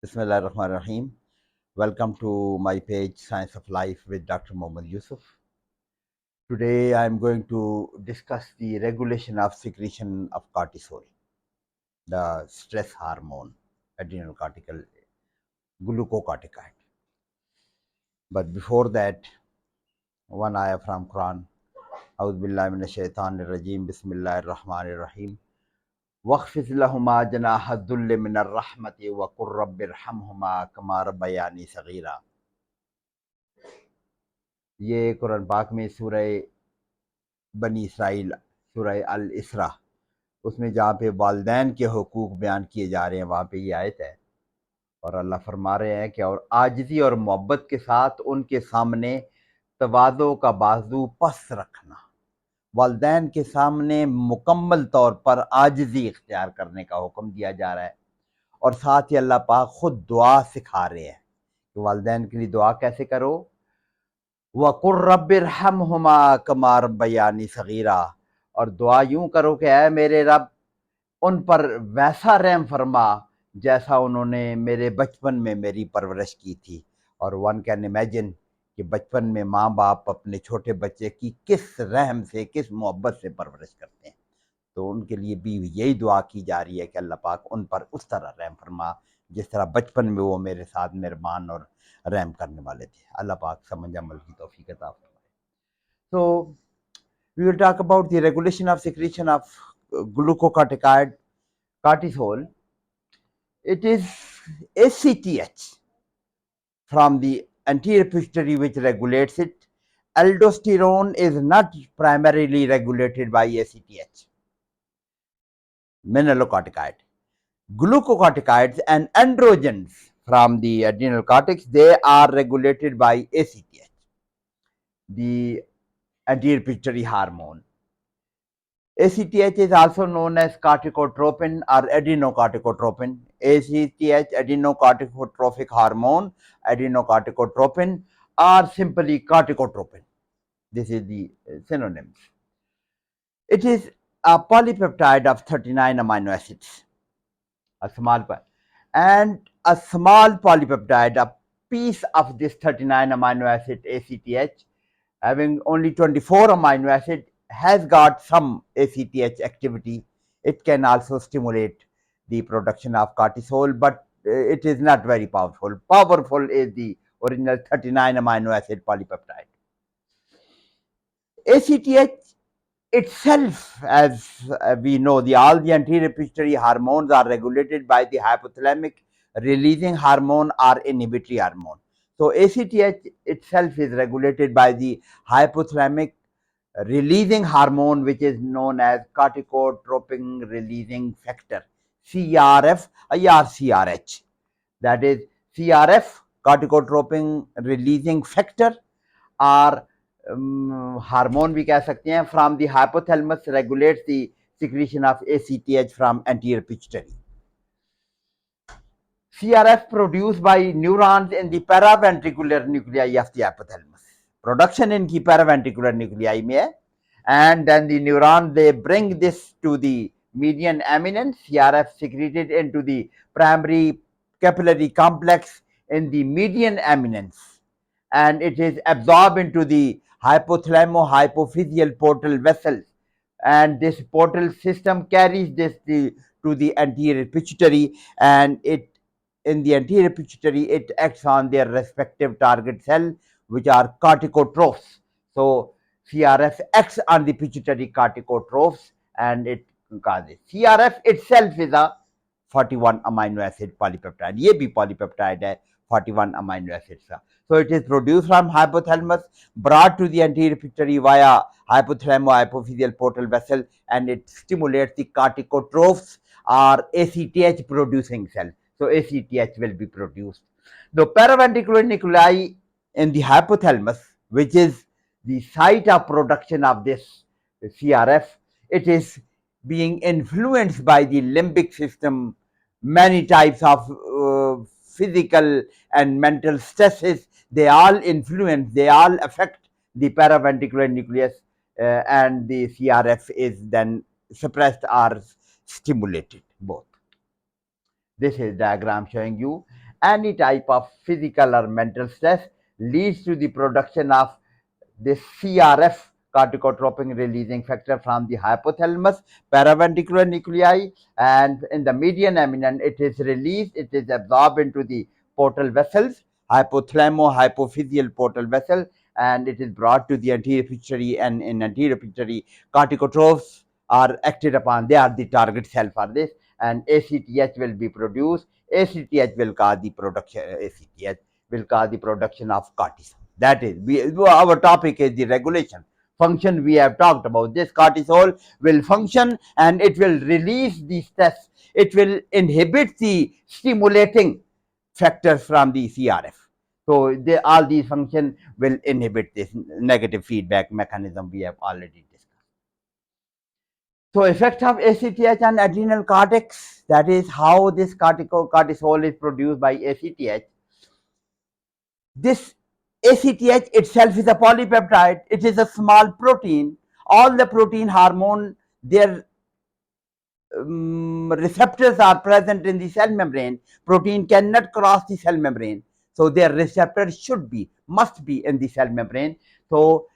Bismillahirrahmanirrahim. Welcome to my page Science of Life with Dr. Muhammad Yousaf. Today I am going to discuss the regulation of secretion of cortisol, the stress hormone, adrenal cortical glucocorticoid. But before that, one ayah from Quran. A'udhu billahi minash shaitanir rajim. Bismillahir rahmanir rahim. واخفض لهما جناح الذل من الرحمة وقل رب ارحمهما كما ربياني صغيرا. ये कुरान पाक में सूरह बनी Israel सूरह अल इसरा उसमें जहाँ पे वालदैन के हुकूक बयान किए जा रहे हैं वहाँ पे ये आयत है और अल्लाह फरमा रहे हैं कि और आजिज़ी और मोहब्बत के साथ उनके सामने तवाज़ो का बाजू पस्त रखना। वालदैन के सामने मुकम्मल तौर पर आजिज़ी इख्तियार करने का हुक्म दिया जा रहा है और साथ ही अल्लाह पाक खुद दुआ सिखा रहे हैं कि वालदैन के लिए दुआ कैसे करो। वक़ुर रब्बिरहमहुमा कमा रब्बयानी सगीरा, और दुआ यूं करो कि ऐ मेरे रब उन पर वैसा रहम फरमा जैसा उन्होंने मेरे बचपन में मेरी परवरिश की थी। और वन कैन इमेजिन कि बचपन में माँ बाप अपने छोटे बच्चे की किस रहम से किस मोहब्बत से परवरिश करते हैं। तो उनके लिए भी यही दुआ की जा रही है कि अल्लाह पाक उन पर उस तरह रहम फरमा जिस तरह बचपन में वो मेरे साथ मेहरबान और रहम करने वाले थे। अल्लाह पाक समझ अमल की तौफीक अता फरमाए। So we will talk about the regulation of secretion of glucocorticoid cortisol. It is ACTH from the anterior pituitary which regulates it. Aldosterone is not primarily regulated by ACTH, mineralocorticoid. Glucocorticoids and androgens from the adrenal cortex, they are regulated by ACTH, the anterior pituitary hormone. ACTH is also known as corticotropin or adrenocorticotropin. ACTH, adrenocorticotropic hormone, adrenocorticotropin, or simply corticotropin. This is the synonyms. It is a polypeptide of 39 amino acids, and a small polypeptide, a piece of this 39 amino acid ACTH, having only 24 amino acid, has got some ACTH activity. It can also stimulate the production of cortisol, but it is not very powerful. Powerful is the original 39 amino acid polypeptide. ACTH itself, as we know, all the anterior pituitary hormones are regulated by the hypothalamic releasing hormone or inhibitory hormone. So ACTH itself is regulated by the hypothalamic releasing hormone, which is known as corticotropin releasing factor, CRF or CRH. That is CRF, corticotropin releasing factor, or hormone भी कह सकते हैं, from the hypothalamus regulates the secretion of ACTH from anterior pituitary. CRF produced by neurons in the paraventricular nuclei of the hypothalamus. Production in the paraventricular nuclei में है, and then the neuron they bring this to the median eminence. CRF secreted into the primary capillary complex in the median eminence, and it is absorbed into the hypothalamo-hypophyseal portal vessels, and this portal system carries this to the anterior pituitary, and it in the anterior pituitary it acts on their respective target cell, which are corticotrophs. So CRF acts on the pituitary corticotrophs and it causes. CRF itself is a 41 amino acid polypeptide. ये भी polypeptide है 41 amino acids का. So it is produced from hypothalamus, brought to the anterior pituitary via hypothalamo-hypophyseal portal vessel, and it stimulates the corticotrophs or ACTH producing cell. So ACTH will be produced. The paraventricular nuclei in the hypothalamus, which is the site of production of this CRF, it is being influenced by the limbic system, many types of physical and mental stresses. They all influence, they all affect the paraventricular nucleus, and the CRF is then suppressed or stimulated both. This is diagram showing you, any type of physical or mental stress leads to the production of this CRF, corticotropin releasing factor, from the hypothalamus paraventricular nuclei, and in the median eminence it is released, it is absorbed into the portal vessels, hypophyseal portal vessel, and it is brought to the anterior pituitary, and in anterior pituitary corticotrophs are acted upon. They are the target cell for this, and ACTH will be produced. ACTH will cause the production. ACTH will cause the production of cortisol. That is, our topic is the regulation function. We have talked about this. Cortisol will function and it will release the stress. It will inhibit the stimulating factors from the CRF. So all these functions will inhibit this negative feedback mechanism we have already discussed. So effect of ACTH on adrenal cortex, that is how this cortisol is produced by ACTH. This ACTH itself is a polypeptide. It is a small protein. All the protein hormone, their receptors are present in the cell membrane. Protein cannot cross the cell membrane. So their receptors must be in the cell membrane. So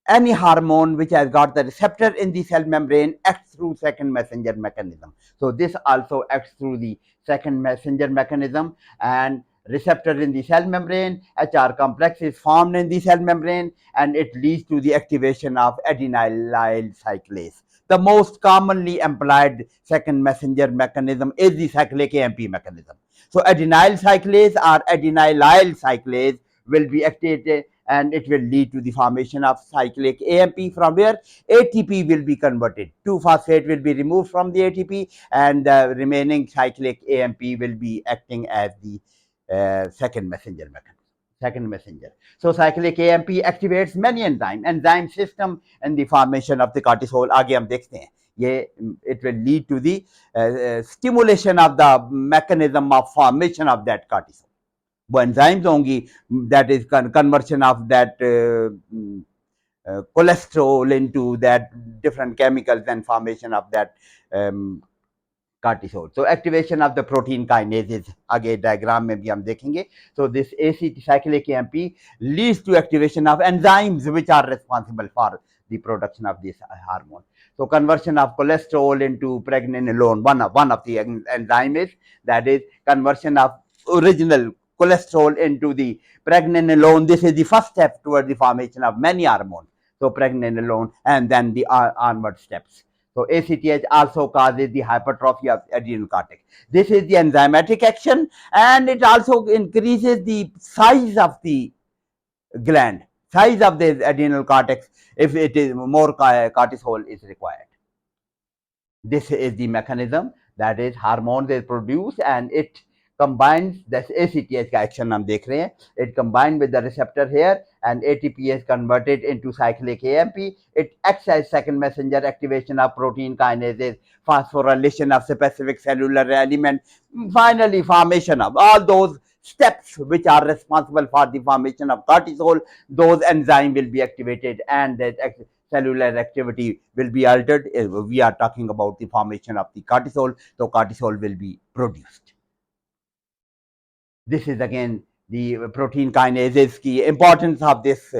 any hormone which has got the receptor in the cell membrane acts through second messenger mechanism. So this also acts through the second messenger mechanism, and receptor in the cell membrane, HR complex is formed in the cell membrane, and it leads to the activation of adenylyl cyclase. The most commonly employed second messenger mechanism is the cyclic AMP mechanism. So adenyl cyclase or adenylyl cyclase will be activated, and it will lead to the formation of cyclic AMP, from where ATP will be converted. 2-phosphate will be removed from the ATP, and the remaining cyclic AMP will be acting as the second messenger mechanism. So cyclic AMP activates many enzyme system and the formation of the cortisol. आगे हम देखते हैं ये, it will lead to the stimulation of the mechanism of formation of that cortisol. वो enzymes होंगी, that is conversion of that cholesterol into that different chemicals and formation of that cortisol. So activation of the protein kinases, आगे diagram में भी हम देखेंगे. So this cyclic AMP leads to activation of enzymes which are responsible for the production of this hormone. So conversion of cholesterol into pregnenolone, one of the enzymes, that is conversion of original cholesterol into the pregnenolone. This is the first step towards the formation of many hormones. So pregnenolone, and then the onward steps. So ACTH also causes the hypertrophy of adrenal cortex. This is the enzymatic action, and it also increases the size of the gland, size of the adrenal cortex, if it is more cortisol is required. This is the mechanism, that is hormones is produced and it combines. This ACTH का action हम देख रहे हैं. It combined with the receptor here, and ATP is converted into cyclic AMP. It acts as second messenger, activation of protein kinases, phosphorylation of specific cellular element, finally formation of all those steps which are responsible for the formation of cortisol. Those enzymes will be activated, and that cellular activity will be altered. We are talking about the formation of the cortisol, so cortisol will be produced. This is again the protein kinases, the importance of this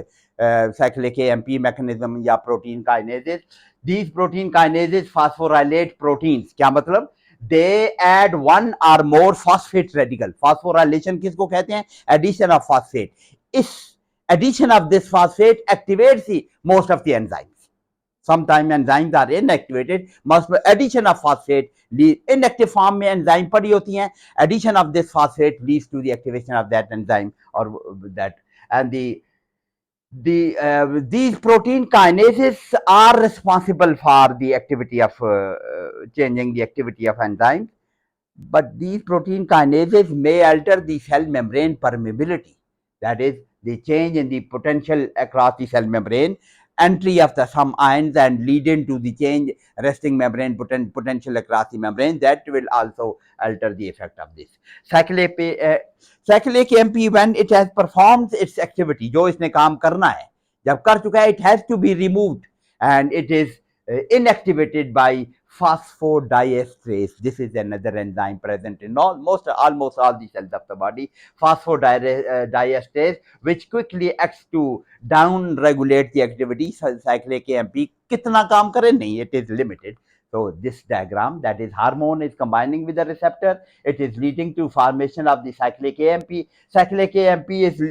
cyclic AMP mechanism या protein kinases. These protein kinases phosphorylate proteins. क्या मतलब? They add one or more phosphate radical. Phosphorylation किसको कहते हैं? Addition of phosphate. इस addition of this phosphate activates the most of the enzymes. Sometimes enzymes are inactivated. Most addition of phosphate, inactive form में enzyme पड़ी होती हैं. Addition of this phosphate leads to the activation of that enzyme, or that, and these protein kinases are responsible for the activity of changing the activity of enzymes. But these protein kinases may alter the cell membrane permeability, that is the change in the potential across the cell membrane, entry of the some ions, and lead into the change resting membrane potential across the membrane. That will also alter the effect of this cyclic AMP when it has performed its activity. जो इसने काम करना है, जब कर चुका है, it has to be removed, and it is inactivated by phosphodiesterase. This is another enzyme present in almost all the cells of the body. Phosphodiesterase, which quickly acts to down regulate the activity. Cyclic AMP kitna kaam kare? Nahi, it is limited. So this diagram, that is hormone is combining with the receptor. It is leading to formation of the cyclic AMP. Cyclic AMP is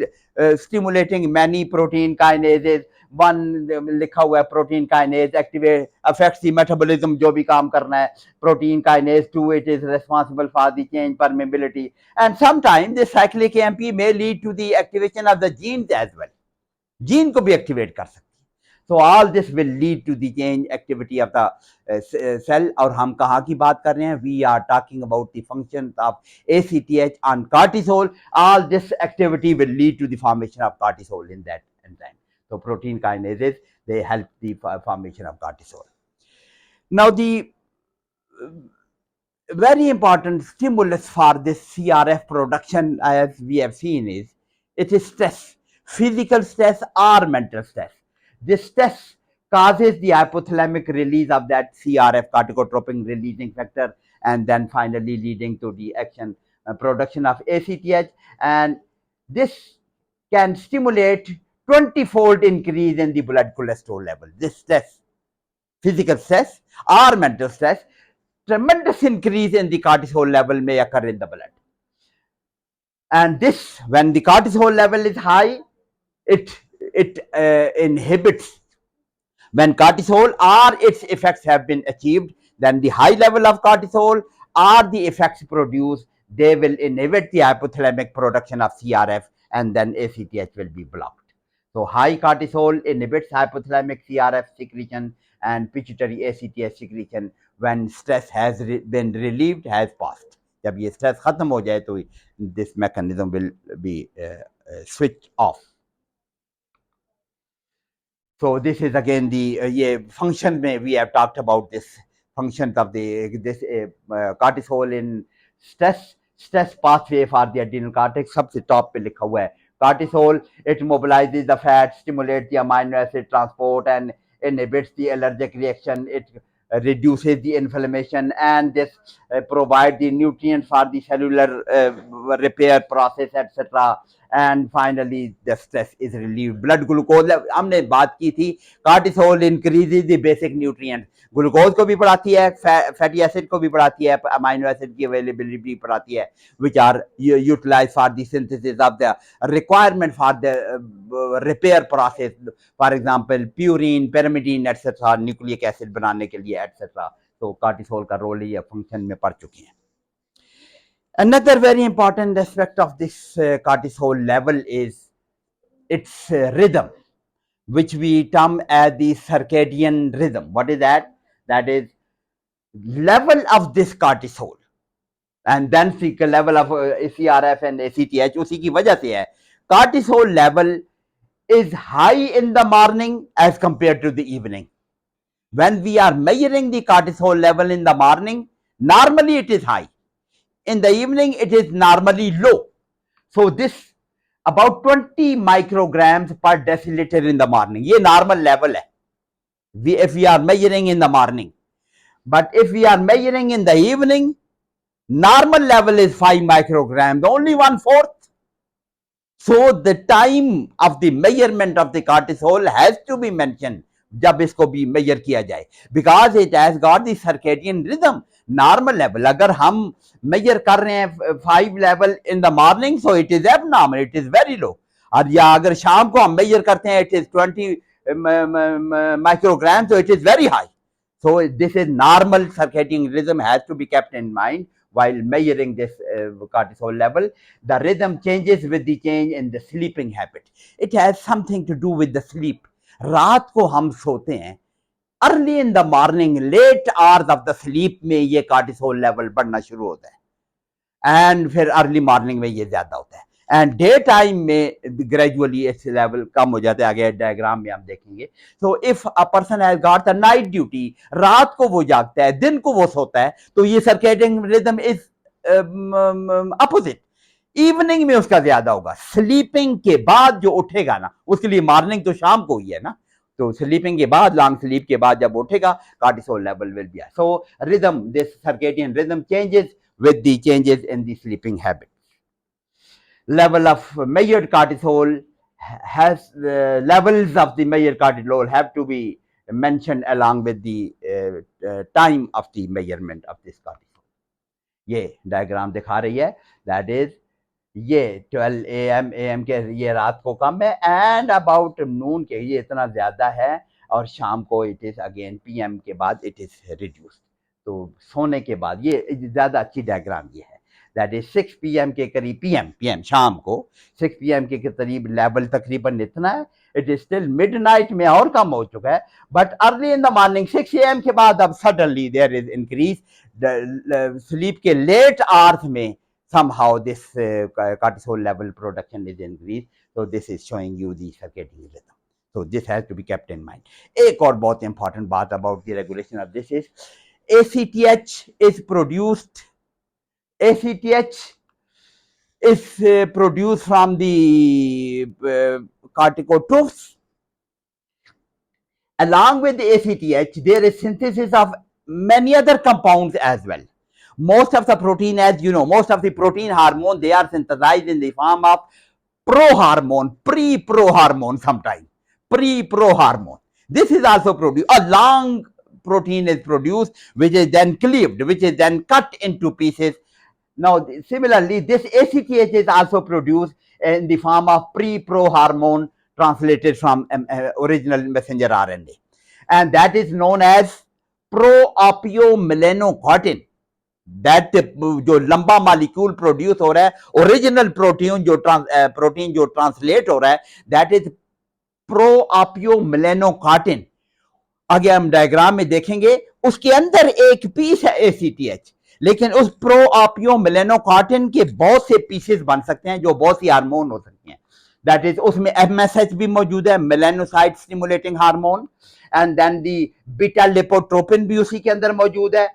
stimulating many protein kinases. One लिखा हुआ है protein kinase activate affects the metabolism, जो भी काम करना है protein kinase 2, it is responsible for the change permeability and sometime this cyclic AMP may lead to the activation of the genes as well, gene को भी activate कर सकती है. So all this will lead to the change activity of the cell. और हम कहाँ की बात कर रहे हैं? We are talking about the function of ACTH on cortisol. All this activity will lead to the formation of cortisol in that enzyme. So protein kinases, they help the formation of cortisol. Now the very important stimulus for this CRF production, as we have seen, is it is stress, physical stress or mental stress. This stress causes the hypothalamic release of that CRF, corticotropin releasing factor, and then finally leading to the action production of ACTH, and this can stimulate 20-fold increase in the blood cholesterol level. This stress, physical stress or mental stress, tremendous increase in the cortisol level may occur in the blood. And this, when the cortisol level is high, it inhibits. When cortisol or its effects have been achieved, then the high level of cortisol or the effects produced, they will inhibit the hypothalamic production of CRF, and then ACTH will be blocked. So high cortisol inhibits hypothalamic CRF secretion and pituitary ACTH secretion when stress has been relieved, has passed. जब ये stress खत्म हो जाए तो this mechanism will be switched off. So this is again the function में we have talked about this functions of this cortisol in stress pathway for the adrenal cortex. सबसे top पे लिखा हुआ है cortisol. It mobilizes the fat, stimulates the amino acid transport, and inhibits the allergic reaction. It reduces the inflammation, and this provides the nutrients for the cellular repair process, etc. And finally the stress is relieved. Blood glucose, हमने बात की थी, cortisol increases the basic nutrients. Glucose को भी बढ़ाती है, fatty acid को भी बढ़ाती है, अमाइनो एसिड की अवेलेबिलिटी भी बढ़ाती है, which are utilized for the synthesis of the requirement for the repair process, for example purine, pyrimidine, etc. Nucleic acid बनाने के लिए, etc. तो कार्टिसोल का रोल ये फंक्शन में पढ़ चुके हैं. Another very important aspect of this cortisol level is its rhythm, which we term as the circadian rhythm. What is that? That is level of this cortisol and then level of CRF and ACTH. उसी की वजह से है. Cortisol level is high in the morning as compared to the evening. When we are measuring the cortisol level in the morning, normally it is high. In the evening, it is normally low. So this about 20 micrograms per deciliter in the morning. ये normal level है. If we are measuring in the morning. But if we are measuring in the evening, normal level is 5 micrograms, only 1/4. So the time of the measurement of the cortisol has to be mentioned जब इसको भी measure किया जाए, because it has got the circadian rhythm. Normal level, अगर हम measure कर रहे हैं 5 level in the morning, so it is abnormal, it is very low. और या अगर शाम को हम measure करते हैं, it is 20 micrograms, so it is very high. So this is normal circadian rhythm has to be kept in mind while measuring this cortisol level. The rhythm changes with the change in the sleeping habit. It has something to do with the sleep. रात को हम सोते हैं, early in the morning, late hours of the sleep में ये cortisol level बढ़ना शुरू होता है, एंड फिर अर्ली मॉर्निंग में ये ज्यादा होता है, एंड डे टाइम में ग्रेजुअली इस लेवल कम हो जाता है. आगे डायग्राम में हम देखेंगे. So if a person has got the night duty, रात को वो जागता है, दिन को वो सोता है, तो ये circadian rhythm is opposite. Evening में उसका ज्यादा होगा. स्लीपिंग के बाद जो उठेगा ना, उसके लिए मॉर्निंग तो शाम को ही है ना, तो स्लीपिंग के बाद, लॉन्ग स्लीप के बाद जब उठेगा, cortisol level will be high. So rhythm, this circadian rhythm changes with the changes in the sleeping habit. Level of measured cortisol has levels of the measured cortisol have to be mentioned along with the time of the measurement of this cortisol. ये diagram दिखा रही है, that is ये 12 AM के ये रात को कम है, एंड अबाउट नून के ये इतना ज्यादा है, और शाम को इट इज अगेन PM के बाद इट इज रिड्यूस. तो सोने के बाद ये ज्यादा अच्छी डायग्राम ये है, दैट इज 6 PM के करीब, PM शाम को 6 PM के करीब लेवल तकरीबन इतना है. इट इज स्टिल मिडनाइट में और कम हो चुका है, but early in the morning 6 AM के बाद अब suddenly there is increase. Sleep के लेट आवर्स में somehow this cortisol level production is increased. So this is showing you the circadian rhythm. So this has to be kept in mind. एक और बहुत important बात about the regulation of this is ACTH is produced. ACTH is produced from the corticotrophs. Along with the ACTH, there is synthesis of many other compounds as well. Most of the protein, as you know, most of the protein hormone, they are synthesized in the form of prohormone, pre-prohormone sometimes, pre-prohormone. This is also produced. A long protein is produced, which is then cleaved, which is then cut into pieces. Now, similarly, this ACTH is also produced in the form of pre-prohormone translated from original messenger RNA. And that is known as pro-opiomelanocortin. That जो लंबा molecule produce हो रहा है, original protein जो translate हो रहा है, that is प्रोआपियोमेलेनोकार्टिन. आगे हम डायग्राम में देखेंगे, उसके अंदर एक पीस है ACTH, लेकिन उस प्रोआपियोमेलेनोकार्टिन के बहुत से पीसेस बन सकते हैं जो बहुत सी हार्मोन हो सकती हैं. दैट इज उसमें MSH भी मौजूद है, melanocyte stimulating hormone, and then the beta lipotropin भी उसी के अंदर मौजूद है,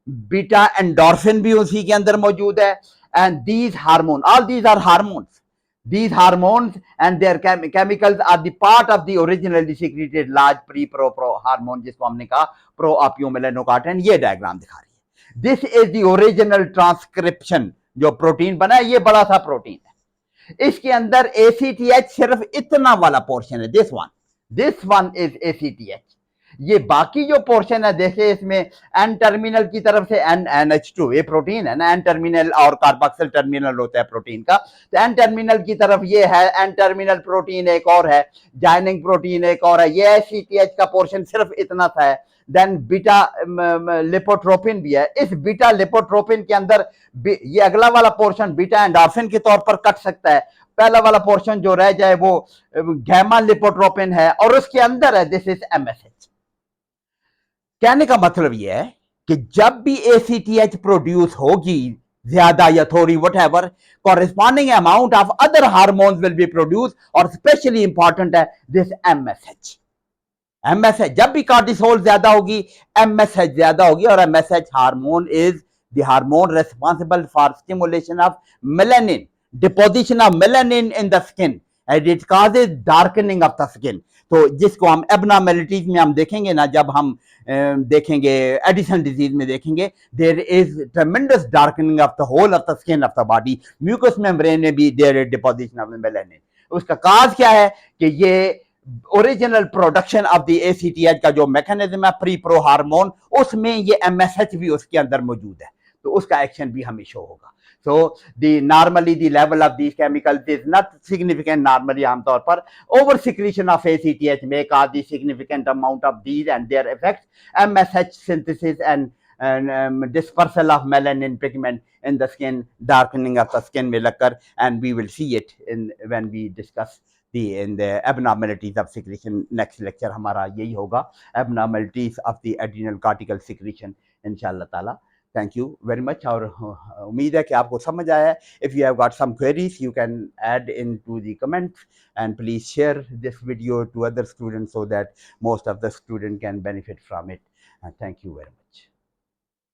बीटा एंडोर्फिन भी उसी के अंदर मौजूद है. And these hormone, all these are hormones, these hormones and their chemicals are the part of the originally secreted large pre-pro hormone जिसको हमने कहा pro-opiomelanocortin. ये डायग्राम दिखा रही है. This is the original transcription. जो प्रोटीन बना है, ये बड़ा सा प्रोटीन है. इसके अंदर ACTH सिर्फ इतना वाला पोर्शन है, this one is ACTH. ये बाकी जो पोर्शन है, जैसे इसमें एन टर्मिनल की तरफ से NH2, ये प्रोटीन है ना, एन टर्मिनल और कार्बोक्सिल टर्मिनल होता है प्रोटीन का, तो एन टर्मिनल की तरफ ये है, एन टर्मिनल प्रोटीन एक और है, जॉइनिंग प्रोटीन एक और है. ये ACTH का पोर्शन सिर्फ इतना सा है. देन बीटा लिपोट्रोपिन भी है. इस बीटा लिपोट्रोपिन के अंदर ये अगला वाला पोर्शन बीटा एंडोर्फिन के तौर पर कट सकता है. पहला वाला पोर्शन जो रह जाए वो गैमा लिपोट्रोपिन है, और उसके अंदर है दिस इज MSH. कहने का मतलब यह है कि जब भी ACTH प्रोड्यूस होगी ज्यादा या थोड़ी whatever, corresponding amount of other hormones will be produced, और स्पेशली इंपॉर्टेंट है दिस MSH. जब भी कार्टिसोल ज्यादा होगी, MSH ज्यादा होगी, और MSH hormone is the hormone responsible for stimulation of melanin, deposition of melanin in the skin, and it causes darkening of the skin. तो जिसको हम एबनॉर्मेलिटीज में हम देखेंगे ना, जब हम देखेंगे एडिसन डिजीज में देखेंगे, there is tremendous darkening of the whole of the skin of the body. Mucus membrane में भी there is deposition of melanin. उसका काज क्या है कि ये original production of the ACTH का जो मैकेनिज्म है, प्री प्रो हार्मोन, उसमें ये MSH भी उसके अंदर मौजूद है, तो उसका एक्शन भी हमें शो होगा. So normally the level of these chemicals is not significant normally. आमतौर पर over secretion of ACTH may cause the significant amount of these and their effects. MSH synthesis and dispersal of melanin pigment in the skin, darkening of the skin will occur, and we will see it when we discuss in the abnormalities of secretion. Next lecture हमारा यही होगा, abnormalities of the adrenal cortical secretion, इंशाल्लाह ताला. Thank you very much. और उम्मीद है कि आपको समझ आया है. If you have got some queries, you can add into the comments, and please share this video to other students so that most of the students can benefit from it. And thank you very much.